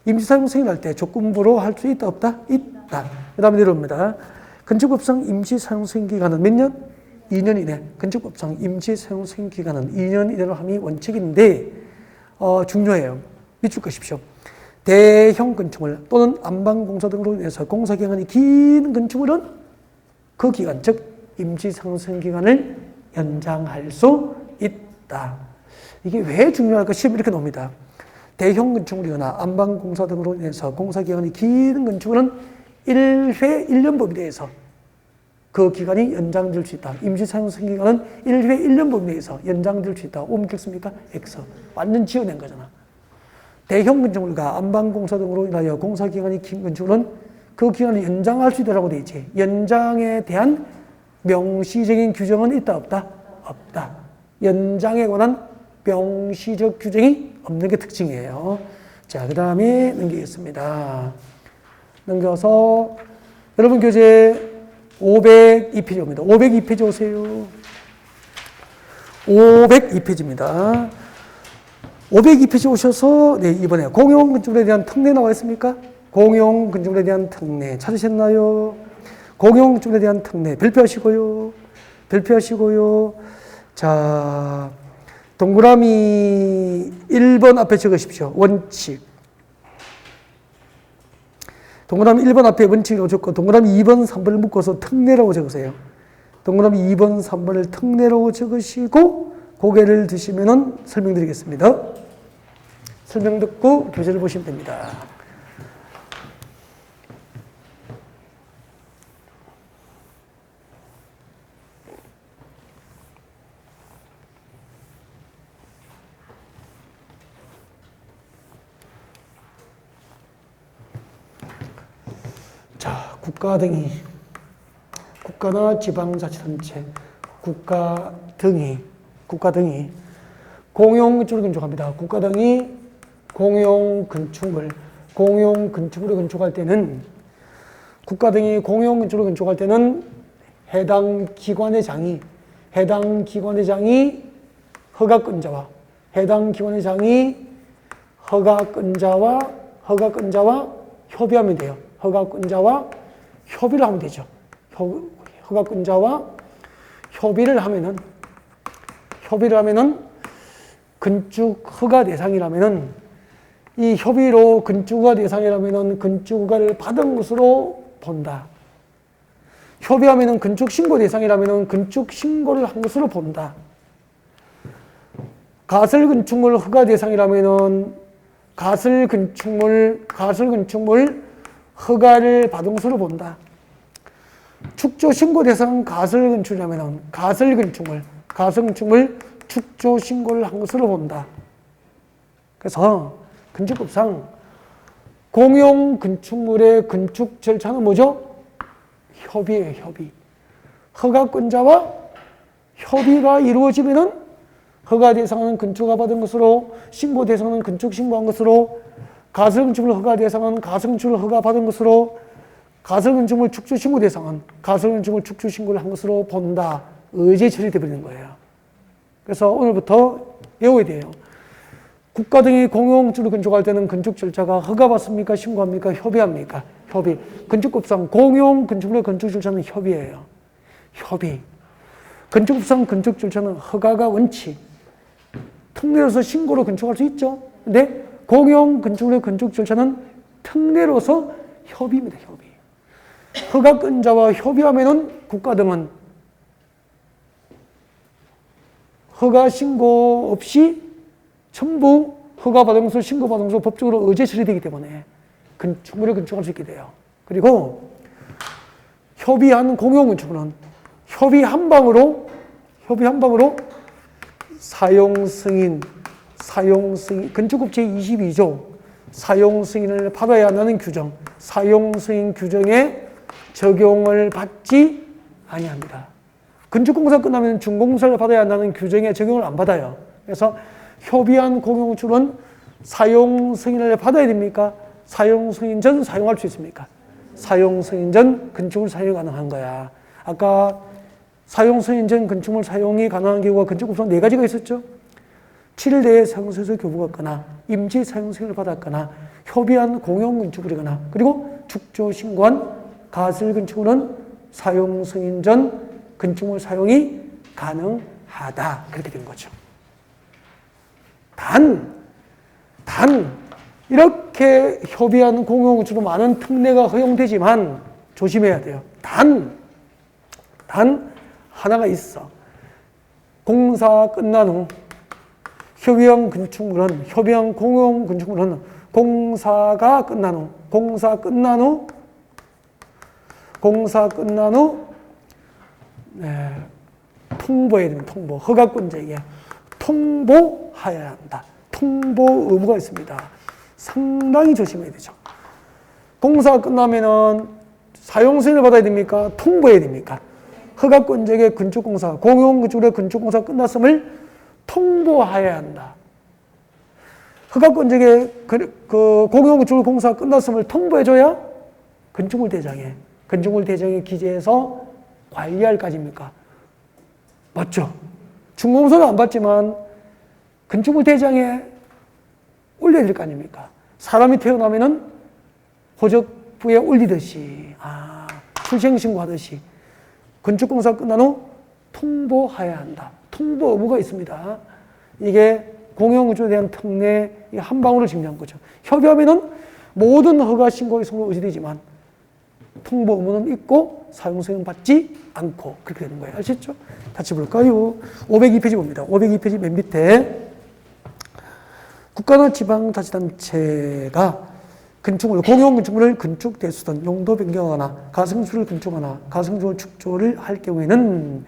임시사용 승인할 때 조건부로 할 수 있다 없다? 있다. 그 다음에 내려옵니다. 건축법상 임시사용 승인 기간은 몇 년? 2년 이내. 건축법상 임시사용 승인 기간은 2년 이내로 함이 원칙인데 중요해요. 밑줄 것이십시오. 대형 건축물 또는 안방공사 등으로 인해서 공사기간이 긴 건축물은 그 기간, 즉 임시사용 기간을 연장할 수 있다. 이게 왜 중요할까? 시험 이렇게 나옵니다. 대형 건축물이거나 안방공사 등으로 인해서 공사기간이 긴 건축물은 1회 1년 범위 내에서 그 기간이 연장될 수 있다. 임시사용 기간은 1회 1년 범위 내에서 연장될 수 있다. 옮겼습니까? X. 완전 지어낸 거잖아. 대형 건축물과 안방공사 등으로 인하여 공사기간이 긴 건축물은 그 기간을 연장할 수 있다고 되어 있지. 연장에 대한 명시적인 규정은 있다 없다? 없다. 연장에 관한 명시적 규정이 없는 게 특징이에요. 자, 그 다음에 넘기겠습니다. 넘겨서 여러분 교재 502페이지입니다. 502페이지 오세요. 502페이지입니다. 502페이지 오셔서 네, 이번에 공용건축물에 대한 특례 나와 있습니까? 공용건축물에 대한 특례 찾으셨나요? 공용건축물에 대한 특례 별표하시고요. 별표하시고요. 자, 동그라미 1번 앞에 적으십시오. 원칙. 동그라미 1번 앞에 원칙이라고 적고 동그라미 2번, 3번을 묶어서 특례라고 적으세요. 동그라미 2번, 3번을 특례로 적으시고 고개를 드시면은 설명드리겠습니다. 설명 듣고 교재를 보시면 됩니다. 자, 국가 등이, 국가나 지방자치단체, 국가 등이 공용건축을 건축합니다. 국가 등이 공용건축물을 건축할 때는, 국가 등이 공용건축을 건축할 때는 해당 기관의 장이 허가권자와 협의하면 돼요. 허가권자와 협의를 하면 되죠. 허가권자와 협의를 하면은 건축 허가 대상이라면은 이 협의로 건축 허가 대상이라면은 건축 허가를 받은 것으로 본다. 협의하면은 건축 신고 대상이라면은 건축 신고를 한 것으로 본다. 가설 건축물 허가 대상이라면은 가설 건축물 허가를 받은 것으로 본다. 축조 신고 대상은 가설 건축이라면 가설 건축물 축조 신고를 한 것으로 본다. 그래서 건축법상 공용 건축물의 건축 절차는 뭐죠? 협의예요, 협의. 허가권자와 협의가 이루어지면은 허가 대상은 건축허가 받은 것으로, 신고 대상은 건축 신고한 것으로, 가설 건축물 허가 대상은 가설 건축물 허가 받은 것으로, 가설 건축물 축조 신고 대상은 가설 건축물 축조 신고를 한 것으로 본다. 의제 처리되어 버리는 거예요. 그래서 오늘부터 외워야 돼요. 국가 등이 공용 건축을 건축할 때는 건축 절차가 허가 받습니까? 신고합니까? 협의합니까? 협의. 건축법상 공용 건축물의 건축 절차는 협의예요. 협의. 건축법상 건축 절차는 허가가 원칙. 특례로서 신고로 건축할 수 있죠. 근데 공용 건축물의 건축 절차는 특례로서 협의입니다. 협의. 허가권자와 협의하면은 국가 등은 허가 신고 없이 전부 허가 받은 것을 신고 받은 것으로 법적으로 의제 처리되기 때문에 건축물을 건축할 수 있게 돼요. 그리고 협의한 공용 건축물은 협의 한 방으로 사용 승인 건축법 제22조 사용 승인을 받아야 한다는 규정, 사용 승인 규정에 적용을 받지 아니합니다. 건축공사 끝나면 준공사를 받아야 한다는 규정에 적용을 안 받아요. 그래서 협의한 공용건축은 사용 승인을 받아야 됩니까? 사용 승인 전 사용할 수 있습니까? 사용 승인 전 건축을 사용 가능한 거야. 아까 사용 승인 전 건축물 사용이 가능한 경우가 건축법상 4가지가 있었죠. 7일 내에 사용소에서 교부받거나 임시 사용 승인을 받았거나 협의한 공용 건축물이거나 그리고 축조 신고한 가설 건축물은 사용 승인 전 건축물 사용이 가능하다. 그렇게 된 거죠. 단 이렇게 협의한 공용 건축으로 많은 특례가 허용되지만 조심해야 돼요. 단 하나가 있어. 공사 끝난 후 협의한 공용 건축물은 공사 끝난 후 통보해야 됩니다. 허가권자에게 통보하여야 한다. 통보 의무가 있습니다. 상당히 조심해야 되죠. 공사가 끝나면은 사용 승인을 받아야 됩니까? 통보해야 됩니까? 허가권자에게 건축공사, 공용건축물의 건축공사 끝났음을 통보하여야 한다. 허가권자에게 그 공용건축물 공사 끝났음을 통보해줘야 건축물 대장에 기재해서 관리할 까지입니까? 맞죠? 준공서는 안 받지만 건축물 대장에 올려야 될 거 아닙니까? 사람이 태어나면은 호적부에 올리듯이, 출생신고하듯이 건축공사 끝난 후 통보해야 한다. 통보 의무가 있습니다. 이게 공용건축에 대한 특례 한 방울을 짚는 거죠. 협의하면은 모든 허가 신고의 성을 의지되지만 통보 의무는 있고 사용승인 받지 않고 그렇게 되는 거예요. 아시죠? 같이 볼까요? 502페이지 봅니다. 502페이지 맨 밑에 국가나 지방자치단체가 공용건축물을 건축 대수든 용도 변경하거나 가성주를 건축하거나 가성주를 축조를 할 경우에는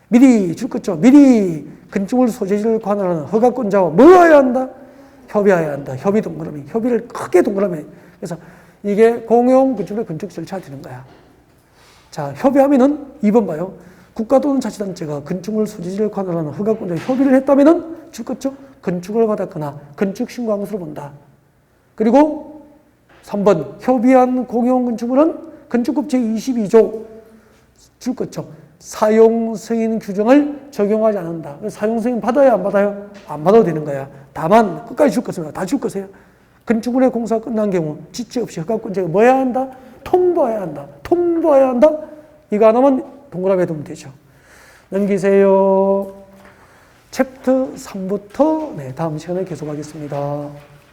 미리 미리 건축물 소재지를 관할하는 허가권자와 뭐 해야 한다? 협의해야 한다. 협의 동그라미. 협의를 크게 동그라미. 그래서 이게 공용건축물의 건축 절차가 되는 거야. 자, 협의하면은 2번 봐요. 국가 또는 자치단체가 건축물 소재지를 관할하는 허가권자와 협의를 했다면은 건축을 받았거나 건축 신고한 것으로 본다. 그리고 3번 협의한 공용건축물은 건축법 제22조 사용 승인 규정을 적용하지 않는다. 사용 승인 받아야 안 받아요? 안 받아도 되는 거야. 다만 끝까지 줄 것입니다. 다 줄 거세요. 건축물의 공사가 끝난 경우 지체 없이 허가권자가 뭐 해야 한다? 통보해야 한다. 통보해야 한다. 이거 하나만 동그라미에 두면 되죠. 넘기세요. 챕터 3부터 다음 시간에 계속하겠습니다.